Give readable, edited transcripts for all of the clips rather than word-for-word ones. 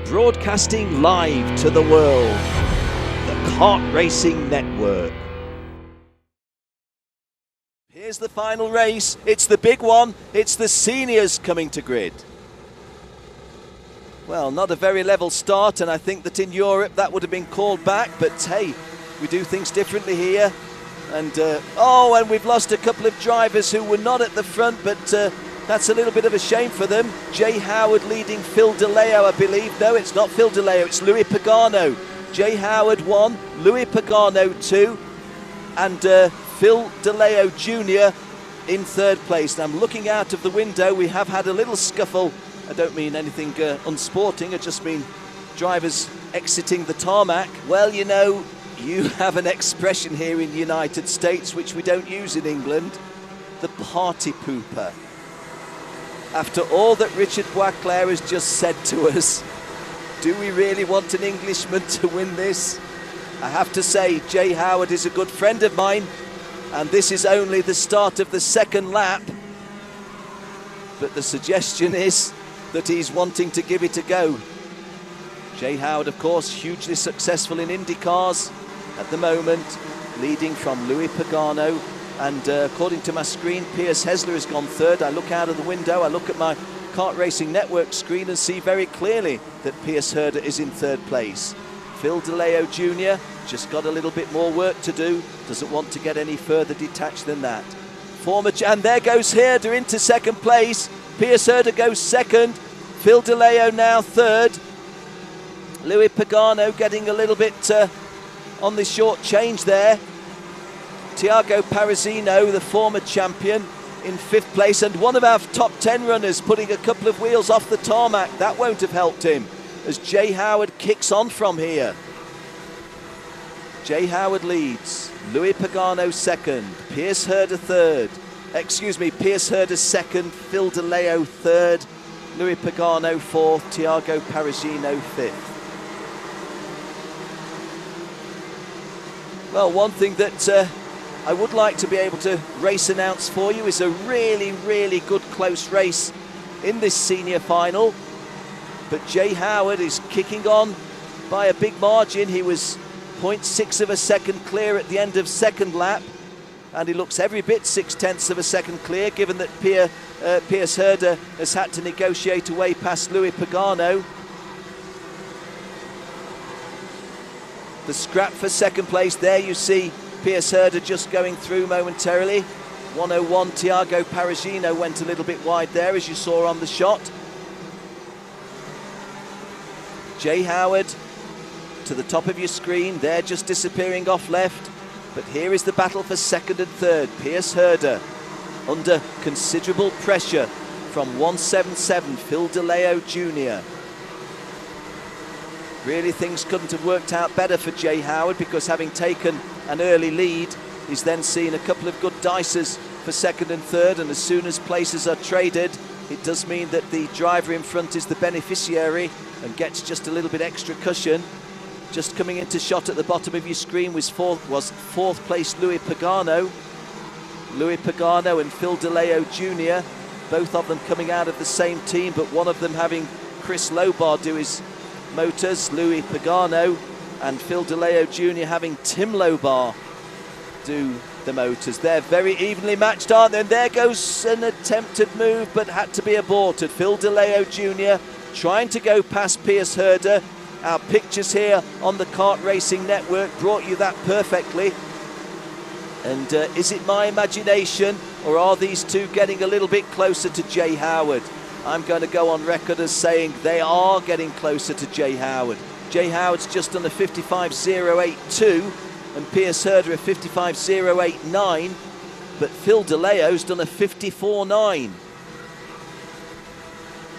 Broadcasting live to the world, the Kart Racing Network. Here's the final race. It's the big one. It's the seniors coming to grid. Well, not a very level start, and I think that in Europe that would have been called back, but hey, we do things differently here. And and we've lost a couple of drivers who were not at the front, but that's a little bit of a shame for them. Jay Howard leading Phil DeLeo, I believe. No, it's not Phil DeLeo, it's Louis Pagano. Jay Howard 1, Louis Pagano 2, and Phil DeLeo Jr. in third place. Now, I'm looking out of the window. We have had a little scuffle. I don't mean anything unsporting, I just mean drivers exiting the tarmac. Well, you know, you have an expression here in the United States which we don't use in England, the party pooper. After all that Richard Boisclair has just said to us, do we really want an Englishman to win this? I have to say, Jay Howard is a good friend of mine, and this is only the start of the second lap. But the suggestion is that he's wanting to give it a go. Jay Howard, of course, hugely successful in Indy cars at the moment, leading from Louis Pagano. And according to my screen, Piers Hessler has gone third. I look out of the window, I look at my Kart Racing Network screen and see very clearly that Piers Herder is in third place. Phil DeLeo Jr. just got a little bit more work to do, doesn't want to get any further detached than that. And there goes Herder into second place. Piers Herder goes second. Phil DeLeo now third. Louis Pagano getting a little bit on the short change there. Tiago Parisino, the former champion, in fifth place, and one of our top 10 runners putting a couple of wheels off the tarmac. That won't have helped him as Jay Howard kicks on from here. Jay Howard leads, Louis Pagano second, Piers Herder third. Piers Herder second, Phil DeLeo third, Louis Pagano fourth, Tiago Parisino fifth. Well, one thing that I would like to be able to race announce for you is a really, really good close race in this senior final. But Jay Howard is kicking on by a big margin. He was 0.6 of a second clear at the end of second lap, and he looks every bit 0.6 of a second clear, given that Piers Herder has had to negotiate away past Louis Pagano. The scrap for second place, there you see Piers Herder just going through momentarily. 101, Tiago Parisino went a little bit wide there, as you saw on the shot. Jay Howard to the top of your screen, they're just disappearing off left. But here is the battle for second and third. Piers Herder under considerable pressure from 177, Phil DeLeo Jr. Really, things couldn't have worked out better for Jay Howard, because having taken an early lead, he's then seen a couple of good dices for second and third, and as soon as places are traded, it does mean that the driver in front is the beneficiary and gets just a little bit extra cushion. Just coming into shot at the bottom of your screen was fourth place Louis Pagano. Louis Pagano and Phil DeLeo Jr., both of them coming out of the same team, but one of them having Chris Lobar do his motors, Louis Pagano, and Phil DeLeo Jr. having Tim Lobar do the motors. They're very evenly matched, aren't they? And there goes an attempted move, but had to be aborted. Phil DeLeo Jr. trying to go past Piers Herder. Our pictures here on the Kart Racing Network brought you that perfectly. And is it my imagination, or are these two getting a little bit closer to Jay Howard? I'm going to go on record as saying they are getting closer to Jay Howard. Jay Howard's just done a 55.082 and Piers Herder a 55.089, but Phil DeLeo's done a 54.9.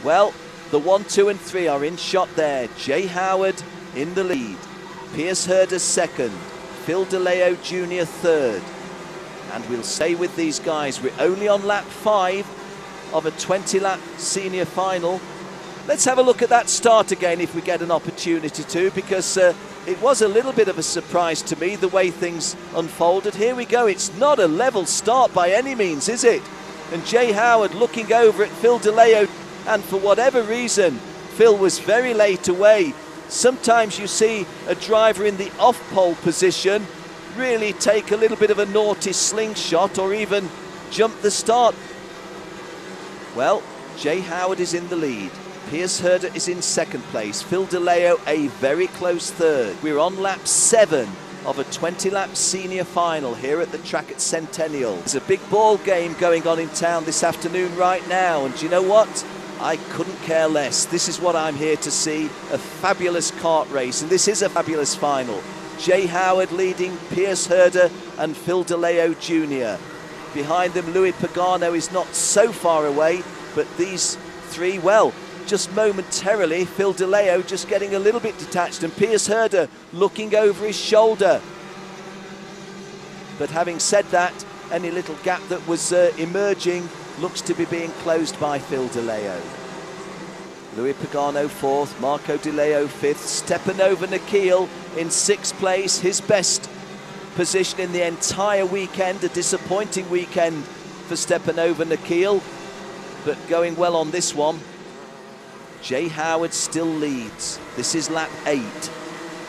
Well, the 1, 2 and 3 are in shot there. Jay Howard in the lead, Piers Herder second, Phil DeLeo Jr. third. And we'll stay with these guys. We're only on lap 5 of a 20-lap senior final. Let's have a look at that start again if we get an opportunity to, because it was a little bit of a surprise to me the way things unfolded. Here we go. It's not a level start by any means, is it? And Jay Howard looking over at Phil DeLeo, and for whatever reason, Phil was very late away. Sometimes you see a driver in the off-pole position really take a little bit of a naughty slingshot or even jump the start. Well, Jay Howard is in the lead. Piers Herder is in second place. Phil DeLeo a very close third. We're on lap 7 of a 20-lap senior final here at the track at Centennial. There's a big ball game going on in town this afternoon right now, and do you know what? I couldn't care less. This is what I'm here to see, a fabulous kart race, and this is a fabulous final. Jay Howard leading Piers Herder and Phil DeLeo Jr. Behind them, Louis Pagano is not so far away, but these three, well, just momentarily, Phil DeLeo just getting a little bit detached, and Piers Herder looking over his shoulder. But having said that, any little gap that was emerging looks to be being closed by Phil DeLeo. Louis Pagano 4th, Marco DeLeo 5th, Stepanova Nikhil in 6th place, his best position in the entire weekend, a disappointing weekend for Stepanova Nikhil, but going well on this one. Jay Howard still leads. This is lap 8.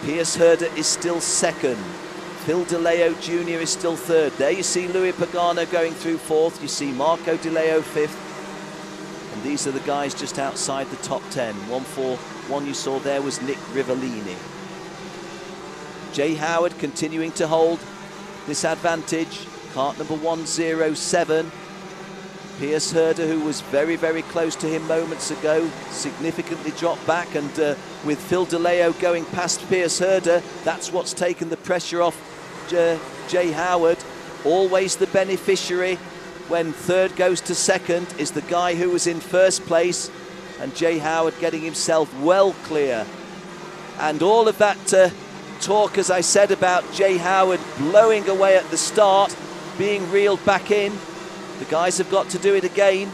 Piers Herder is still second. Phil DeLeo Jr. is still third. There you see Louis Pagano going through 4th. You see Marco DeLeo 5th. And these are the guys just outside the top 10. 1 you saw there was Nick Rivellini. Jay Howard continuing to hold this advantage. Kart number 107. Piers Herder, who was very, very close to him moments ago, significantly dropped back, and with Phil DeLeo going past Piers Herder, that's what's taken the pressure off Jay Howard. Always the beneficiary when third goes to second is the guy who was in first place, and Jay Howard getting himself well clear. And all of that talk, as I said, about Jay Howard blowing away at the start, being reeled back in, the guys have got to do it again.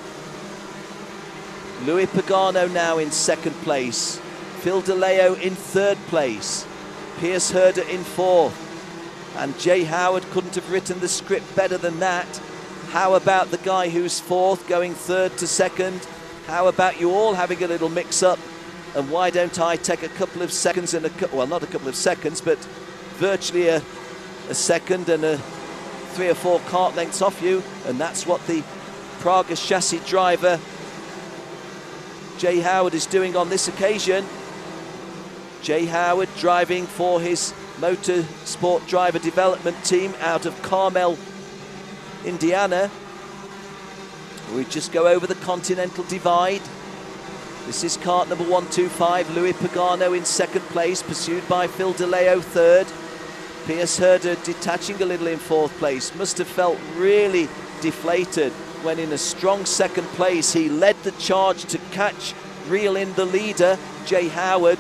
Louis Pagano now in second place. Phil DeLeo in third place. Piers Herder in 4th. And Jay Howard couldn't have written the script better than that. How about the guy who's 4th going 3rd to 2nd? How about you all having a little mix-up? And why don't I take a couple of seconds and well, not a couple of seconds, but virtually a second and a 3 or 4 kart lengths off you, and that's what the Praga chassis driver Jay Howard is doing on this occasion. Jay Howard driving for his motorsport driver development team out of Carmel, Indiana. We just go over the Continental Divide. This is kart number 125, Louis Pagano in second place, pursued by Phil DeLeo 3rd. Piers Herder detaching a little in 4th place. Must have felt really deflated when in a strong second place he led the charge to catch, reel in the leader, Jay Howard,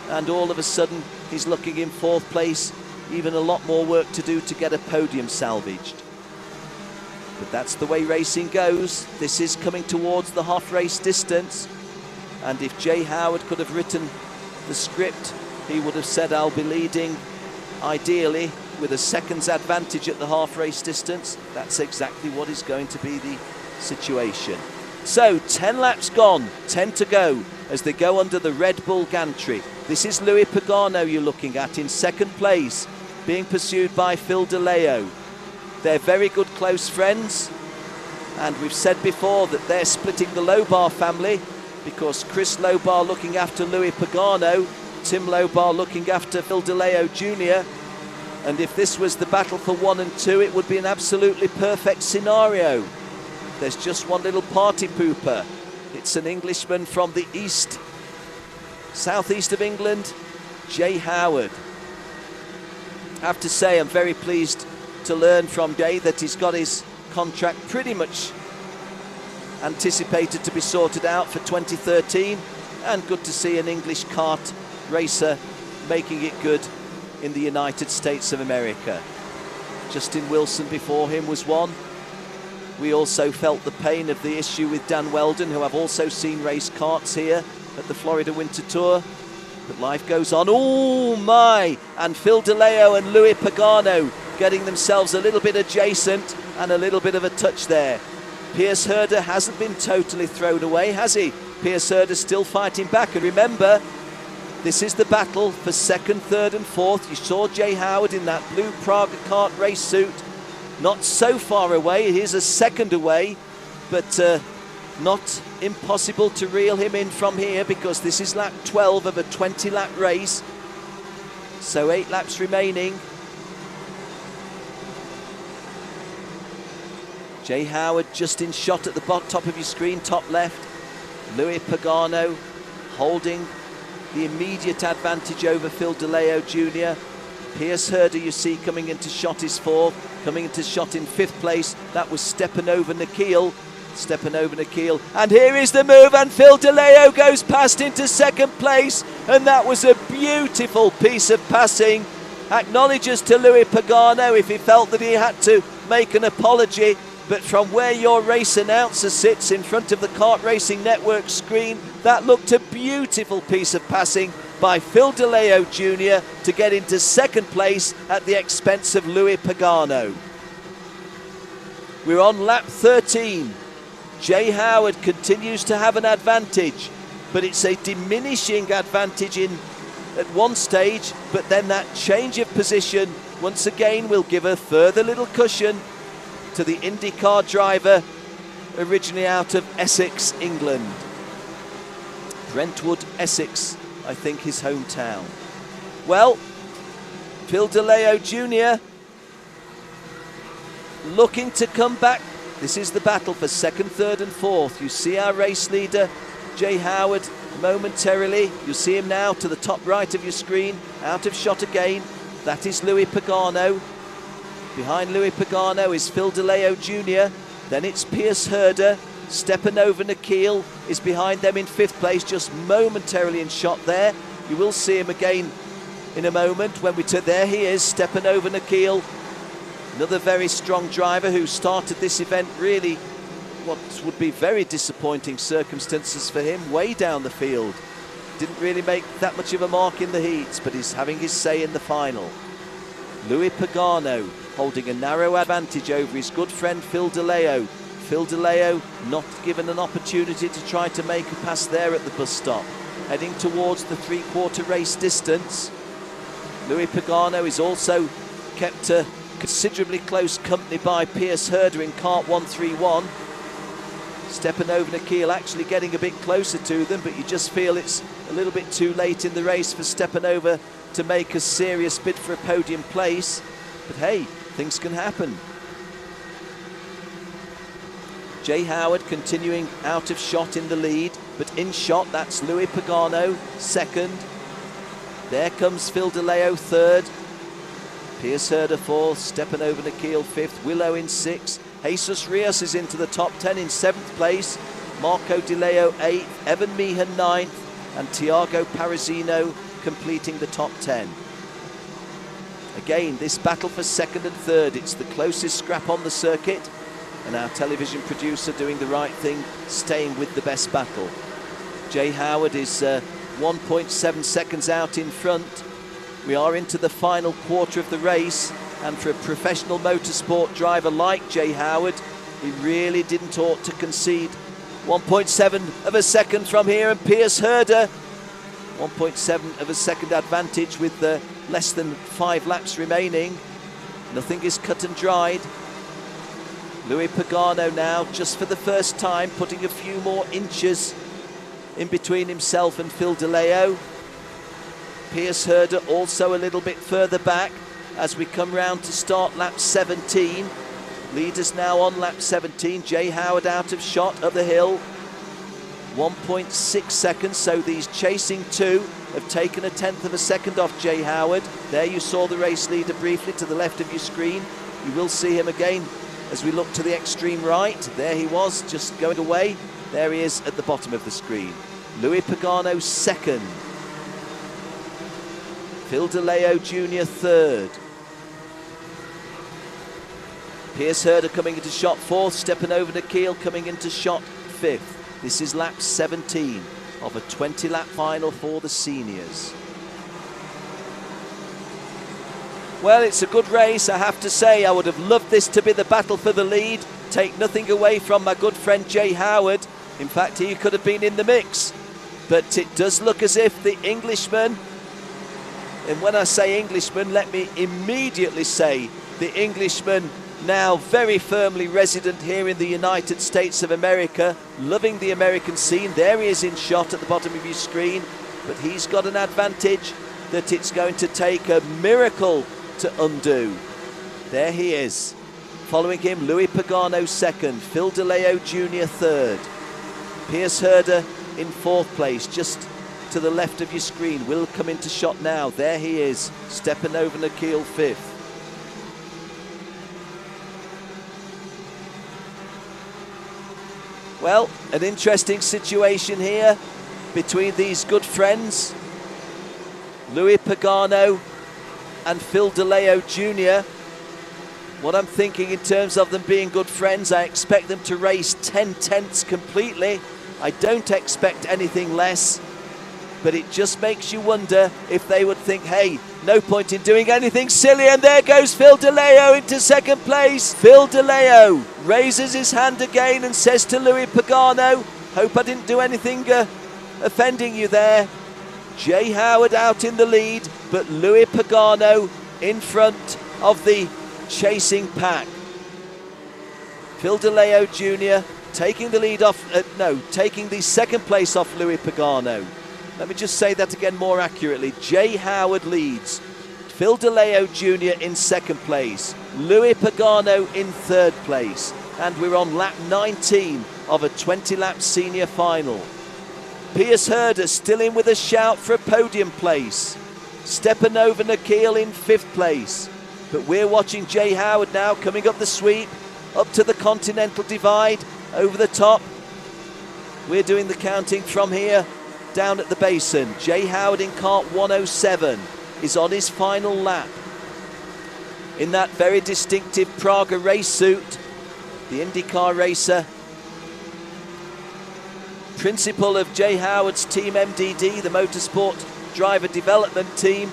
and all of a sudden he's looking in 4th place. Even a lot more work to do to get a podium salvaged. But that's the way racing goes. This is coming towards the half race distance, and if Jay Howard could have written the script, he would have said, I'll be leading ideally with a second's advantage at the half race distance. That's exactly what is going to be the situation. So 10 laps gone, 10 to go as they go under the Red Bull gantry. This is Louis Pagano you're looking at in second place, being pursued by Phil DeLeo. They're very good close friends, and we've said before that they're splitting the Lobar family, because Chris Lobar looking after Louis Pagano, Tim Lobar looking after Phil DeLeo Jr. And if this was the battle for 1 and 2, it would be an absolutely perfect scenario. There's just one little party pooper. It's an Englishman from the east, southeast of England, Jay Howard. I have to say I'm very pleased to learn from Jay that he's got his contract pretty much anticipated to be sorted out for 2013, and good to see an English kart racer making it good in the United States of America. Justin Wilson before him was one. We also felt the pain of the issue with Dan Weldon, who I've also seen race karts here at the Florida Winter Tour. But life goes on. Oh my! And Phil DeLeo and Louis Pagano getting themselves a little bit adjacent and a little bit of a touch there. Piers Herder hasn't been totally thrown away, has he? Piers Herder still fighting back. And remember, this is the battle for second, third and fourth. You saw Jay Howard in that blue Praga Kart race suit. Not so far away. He is a second away, but not impossible to reel him in from here, because this is lap 12 of a 20-lap race. So 8 laps remaining. Jay Howard just in shot at the top of your screen, top left. Louis Pagano holding the immediate advantage over Phil DeLeo Jr. Piers Herder, you see, coming into shot is fourth. Coming into shot in fifth place, that was Stepanova Nikhil. Stepanova Nikhil. And here is the move, and Phil DeLeo goes past into second place. And that was a beautiful piece of passing. Acknowledges to Louis Pagano if he felt that he had to make an apology. But from where your race announcer sits in front of the Kart Racing Network screen, that looked a beautiful piece of passing by Phil DeLeo Jr. to get into second place at the expense of Louis Pagano. We're on lap 13. Jay Howard continues to have an advantage, but it's a diminishing advantage at one stage, but then that change of position once again will give a further little cushion to the IndyCar driver originally out of Essex, England. Brentwood, Essex, I think his hometown. Well, Phil DeLeo Jr. looking to come back. This is the battle for second, third and fourth. You see our race leader, Jay Howard, momentarily. You see him now to the top right of your screen, out of shot again. That is Louis Pagano. Behind Louis Pagano is Phil DeLeo Jr. Then it's Piers Herder. Stepanova Nikhil is behind them in fifth place, just momentarily in shot there. You will see him again in a moment when we turn. There he is, Stepanova Nikhil. Another very strong driver who started this event really what would be very disappointing circumstances for him, way down the field. Didn't really make that much of a mark in the heats, but he's having his say in the final. Louis Pagano holding a narrow advantage over his good friend Phil DeLeo. Phil DeLeo not given an opportunity to try to make a pass there at the bus stop. Heading towards the three-quarter race distance. Louis Pagano is also kept considerably close company by Piers Herder in Kart 131. Stepanova Nikhil actually getting a bit closer to them, but you just feel it's a little bit too late in the race for Stepanova to make a serious bid for a podium place. But hey, things can happen. Jay Howard continuing out of shot in the lead, but in shot, that's Louis Pagano, second. There comes Phil DeLeo, third. Piers Herder, fourth. Stepanova Nikhil, fifth. Willow in sixth. Jesus Rios is into the top 10 in seventh place. Marco DeLeo, eighth. Evan Meehan, ninth. And Tiago Parazino completing the top 10. Again, this battle for second and third, it's the closest scrap on the circuit, and our television producer doing the right thing, staying with the best battle. Jay Howard is 1.7 seconds out in front. We are into the final quarter of the race, and for a professional motorsport driver like Jay Howard, he really didn't ought to concede. 1.7 of a second from here, and Piers Herder 1.7 of a second advantage with less than 5 laps remaining. Nothing is cut and dried. Louis Pagano now, just for the first time, putting a few more inches in between himself and Phil DeLeo. Piers Herder also a little bit further back as we come round to start lap 17. Leaders now on lap 17. Jay Howard out of shot up the hill. 1.6 seconds, so these chasing two have taken 1/10 of a second off Jay Howard. There you saw the race leader briefly to the left of your screen. You will see him again as we look to the extreme right. There he was, just going away. There he is at the bottom of the screen. Louis Pagano second. Phil DeLeo Jr. third. Piers Herder coming into shot fourth. Stepanova Nikhil coming into shot fifth. This is lap 17 of a 20-lap final for the seniors. Well, it's a good race, I have to say. I would have loved this to be the battle for the lead. Take nothing away from my good friend Jay Howard, In fact, he could have been in the mix. But it does look as if the Englishman, and when I say Englishman, let me immediately say the Englishman, now very firmly resident here in the United States of America, loving the American scene. There he is in shot at the bottom of your screen, but he's got an advantage that it's going to take a miracle to undo. There he is. Following him, Louis Pagano second, Phil DeLeo Jr. third, Pierce Herder in fourth place, just to the left of your screen. Will come into shot now. There he is, stepping over Nikhil fifth. Well, an interesting situation here between these good friends, Louis Pagano and Phil DeLeo Jr. What I'm thinking in terms of them being good friends, I expect them to race 10 tenths completely. I don't expect anything less, but it just makes you wonder if they would think, hey, no point in doing anything silly. And there goes Phil DeLeo into second place. Phil DeLeo raises his hand again and says to Louis Pagano, hope I didn't do anything offending you there. Jay Howard out in the lead, but Louis Pagano in front of the chasing pack. Phil DeLeo Jr. taking the lead off, taking the second place off Louis Pagano. Let me just say that again more accurately. Jay Howard leads, Phil DeLeo Jr. in second place, Louis Pagano in third place, and we're on lap 19 of a 20-lap senior final. Pierce Herder still in with a shout for a podium place. Stepanova Nikhil in fifth place. But we're watching Jay Howard now coming up the sweep, up to the Continental Divide, over the top. We're doing the counting from here, down at the basin. Jay Howard in kart 107 is on his final lap. In that very distinctive Praga race suit, the IndyCar racer, principal of Jay Howard's team MDD, the Motorsport Driver Development Team,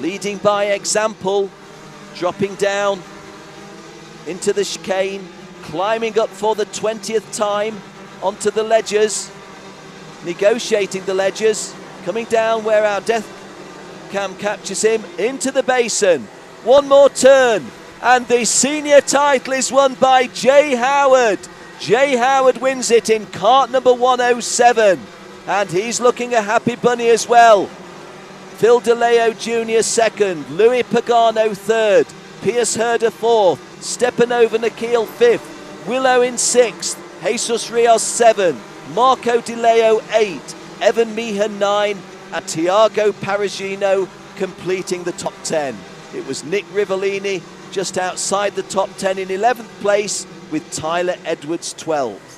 leading by example, dropping down into the chicane, climbing up for the 20th time onto the ledges, negotiating the ledges, coming down where our death cam captures him, into the basin. One more turn, and the senior title is won by Jay Howard. Jay Howard wins it in kart number 107, and he's looking a happy bunny as well. Phil DeLeo Jr. second, Louis Pagano third, Pierce Herder fourth, Stepanova Nikhil fifth, Willow in sixth, Jesus Rios seven, Marco DeLeo eight, Evan Meehan 9, and Tiago Paragino completing the top 10. It was Nick Rivellini just outside the top 10 in 11th place, with Tyler Edwards 12th.